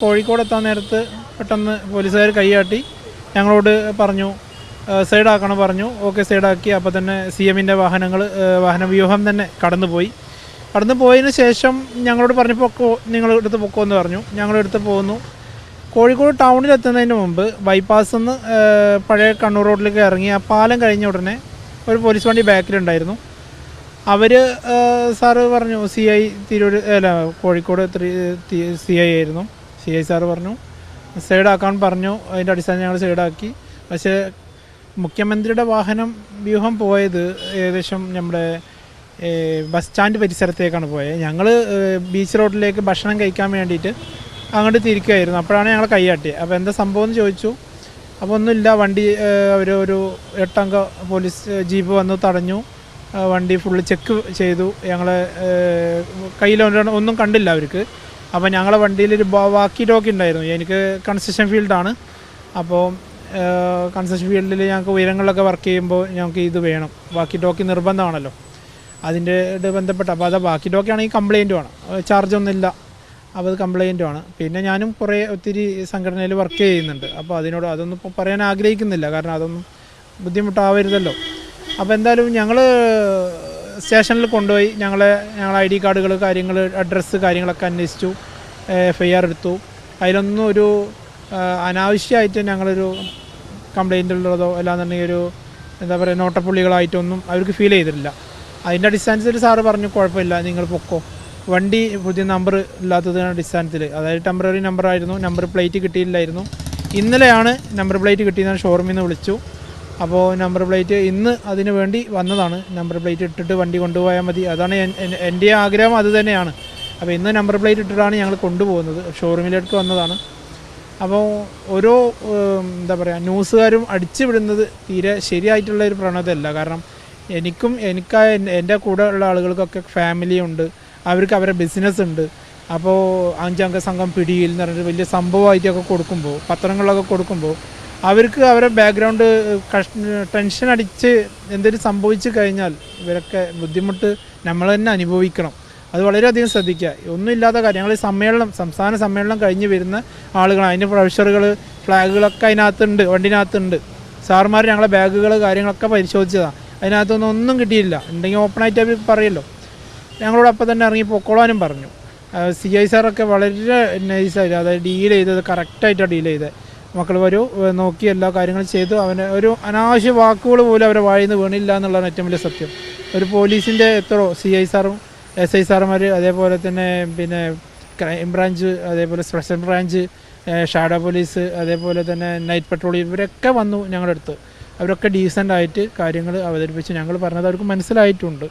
കോഴിക്കോട് എത്താൻ നേരത്ത് പെട്ടെന്ന് പോലീസുകാർ കൈകാട്ടി ഞങ്ങളോട് പറഞ്ഞു സൈഡാക്കണം പറഞ്ഞു. ഓക്കെ, സൈഡാക്കി. അപ്പോൾ തന്നെ CMൻ്റെ വാഹനവ്യൂഹം തന്നെ കടന്നു പോയതിന് ശേഷം ഞങ്ങളോട് പറഞ്ഞു പൊക്കോ, നിങ്ങളെടുത്ത് പൊക്കോ എന്ന് പറഞ്ഞു. ഞങ്ങളെടുത്ത് പോകുന്നു. കോഴിക്കോട് ടൗണിലെത്തുന്നതിന് മുമ്പ് ബൈപ്പാസിൽ നിന്ന് പഴയ കണ്ണൂർ റോഡിലേക്ക് ഇറങ്ങി ആ പാലം കഴിഞ്ഞ ഉടനെ ഒരു പോലീസ് വണ്ടി ബാക്കിലുണ്ടായിരുന്നു. അവർ സാറ് പറഞ്ഞു CI കോഴിക്കോട് CI ആയിരുന്നു. CI സാറ് പറഞ്ഞു സൈഡാക്കാൻ പറഞ്ഞു. അതിൻ്റെ അടിസ്ഥാനം ഞങ്ങൾ സൈഡാക്കി. പക്ഷേ മുഖ്യമന്ത്രിയുടെ വാഹനം വ്യൂഹം പോയത് ഏകദേശം നമ്മുടെ ബസ് സ്റ്റാൻഡ് പരിസരത്തേക്കാണ് പോയത്. ഞങ്ങൾ ബീച്ച് റോഡിലേക്ക് ഭക്ഷണം കഴിക്കാൻ വേണ്ടിയിട്ട് അങ്ങോട്ട് തിരിക്കുകയായിരുന്നു. അപ്പോഴാണ് ഞങ്ങൾ കൈയാട്ടിയത്. അപ്പോൾ എന്താ സംഭവം എന്ന് ചോദിച്ചു. അപ്പോൾ ഒന്നുമില്ല, വണ്ടി ഒരു 8 അംഗ പോലീസ് ജീപ്പ് വന്ന് തടഞ്ഞു. വണ്ടി ഫുള്ള് ചെക്ക് ചെയ്തു. ഞങ്ങളെ കയ്യിലൊന്നും കണ്ടില്ല അവർക്ക്. അപ്പോൾ ഞങ്ങളെ വണ്ടിയിലൊരു വാക്കി ടോക്കി ഉണ്ടായിരുന്നു. എനിക്ക് കൺസ്ട്രക്ഷൻ ഫീൽഡാണ്. അപ്പോൾ കൺസ്ട്രക്ഷൻ ഫീൽഡിൽ ഞങ്ങൾക്ക് ഉയരങ്ങളിലൊക്കെ വർക്ക് ചെയ്യുമ്പോൾ ഞങ്ങൾക്ക് ഇത് വേണം, വാക്കി ടോക്കി നിർബന്ധമാണല്ലോ. അതിൻ്റെ ബന്ധപ്പെട്ട് അപ്പോൾ അത് വാക്കി ടോക്കി ആണെങ്കിൽ കംപ്ലയിൻറ്റുമാണ്, ചാർജൊന്നും ഇല്ല. അപ്പോൾ അത് കംപ്ലയിൻറ്റുമാണ്. പിന്നെ ഞാനും ഒത്തിരി സംഘടനയിൽ വർക്ക് ചെയ്യുന്നുണ്ട്. അപ്പോൾ അതൊന്നും ഇപ്പോൾ പറയാൻ ആഗ്രഹിക്കുന്നില്ല, കാരണം അതൊന്നും ബുദ്ധിമുട്ടാവരുതല്ലോ. അപ്പോൾ എന്തായാലും ഞങ്ങൾ സ്റ്റേഷനിൽ കൊണ്ടുപോയി ഞങ്ങളെ ID കാർഡുകൾ അഡ്രസ്സ് കാര്യങ്ങളൊക്കെ അന്വേഷിച്ചു. FIR എടുത്തു. അതിലൊന്നും ഒരു അനാവശ്യമായിട്ട് ഞങ്ങളൊരു കംപ്ലയിൻ്റ് ഉള്ളതോ അല്ലാന്നുണ്ടെങ്കിൽ ഒരു എന്താ പറയുക നോട്ടപ്പുള്ളികളായിട്ടൊന്നും അവർക്ക് ഫീൽ ചെയ്തിട്ടില്ല. അതിൻ്റെ അടിസ്ഥാനത്തിൽ സാറ് പറഞ്ഞു കുഴപ്പമില്ല, നിങ്ങൾ പൊക്കോ. വണ്ടി പുതിയ നമ്പർ ഇല്ലാത്തതിൻ്റെ അടിസ്ഥാനത്തിൽ, അതായത് ടെമ്പററി നമ്പറായിരുന്നു, നമ്പർ പ്ലേറ്റ് കിട്ടിയില്ലായിരുന്നു. ഇന്നലെയാണ് നമ്പർ പ്ലേറ്റ് കിട്ടിയതെന്ന് ഷോറൂമിൽ നിന്ന് വിളിച്ചു. അപ്പോൾ നമ്പർ പ്ലേറ്റ് ഇന്ന് അതിന് വേണ്ടി വന്നതാണ്. നമ്പർ പ്ലേറ്റ് ഇട്ടിട്ട് വണ്ടി കൊണ്ടുപോയാൽ മതി, അതാണ് എൻ്റെ ആഗ്രഹം, അത് തന്നെയാണ്. അപ്പോൾ ഇന്ന് നമ്പർ പ്ലേറ്റ് ഇട്ടിട്ടാണ് ഞങ്ങൾ കൊണ്ടുപോകുന്നത്. ഷോറൂമിലേക്ക് വന്നതാണ്. അപ്പോൾ ഓരോ എന്താ പറയുക ന്യൂസുകാരും അടിച്ചു വിടുന്നത് തീരെ ശരിയായിട്ടുള്ള ഒരു പ്രവണതയല്ല. കാരണം എൻ്റെ കൂടെ ഉള്ള ആളുകൾക്കൊക്കെ ഫാമിലിയുണ്ട്, അവർക്ക് അവരുടെ ബിസിനസ് ഉണ്ട്. അപ്പോൾ 5 അംഗ സംഘം പിടിയിൽ എന്ന് പറഞ്ഞിട്ട് വലിയ സംഭവമായിട്ടൊക്കെ കൊടുക്കുമ്പോൾ, പത്രങ്ങളിലൊക്കെ കൊടുക്കുമ്പോൾ അവർക്ക് അവരുടെ ബാക്ക്ഗ്രൗണ്ട് ടെൻഷൻ അടിച്ച് എന്തെങ്കിലും സംഭവിച്ചു കഴിഞ്ഞാൽ ഇവരൊക്കെ ബുദ്ധിമുട്ട് നമ്മൾ തന്നെ അനുഭവിക്കണം. അത് വളരെയധികം ശ്രദ്ധിക്കുക. ഒന്നുമില്ലാത്ത കാര്യം, ഞങ്ങൾ സംസ്ഥാന സമ്മേളനം കഴിഞ്ഞ് വരുന്ന ആളുകളാണ്. അതിൻ്റെ പ്രൊഫഷറുകൾ ഫ്ലാഗുകളൊക്കെ അതിനകത്തുണ്ട്, വണ്ടിനകത്തുണ്ട്. സാറുമാർ ഞങ്ങളെ ബാഗുകൾ കാര്യങ്ങളൊക്കെ പരിശോധിച്ചതാണ്. അതിനകത്തൊന്നും ഒന്നും കിട്ടിയില്ല. ഉണ്ടെങ്കിൽ ഓപ്പണായിട്ട് അവർ പറയുമല്ലോ. ഞങ്ങളോട് അപ്പം തന്നെ ഇറങ്ങി പൊക്കോളാനും പറഞ്ഞു. CI സാറൊക്കെ വളരെ നൈസായിട്ട്, അതായത് ഡീൽ ചെയ്തത് കറക്റ്റായിട്ടാണ് ഡീൽ ചെയ്തത്. മക്കൾ നോക്കി എല്ലാ കാര്യങ്ങളും ചെയ്തു. അവന് ഒരു അനാവശ്യ വാക്കുകൾ പോലും അവരെ വായിൽ നിന്ന് വീണില്ല എന്നുള്ളതാണ് ഏറ്റവും വലിയ സത്യം. ഒരു പോലീസിൻ്റെ CI സാറും SI സാറുമാർ, അതേപോലെ തന്നെ പിന്നെ ക്രൈം ബ്രാഞ്ച്, അതേപോലെ സ്പെഷ്യൽ ബ്രാഞ്ച്, ഷാഡോ പോലീസ്, അതേപോലെ തന്നെ നൈറ്റ് പെട്രോൾ, ഇവരൊക്കെ വന്നു ഞങ്ങളുടെ അടുത്ത്. അവരൊക്കെ ഡീസൻ്റായിട്ട് കാര്യങ്ങൾ അവതരിപ്പിച്ച് ഞങ്ങൾ പറഞ്ഞത് അവർക്ക് മനസ്സിലായിട്ടുണ്ട്.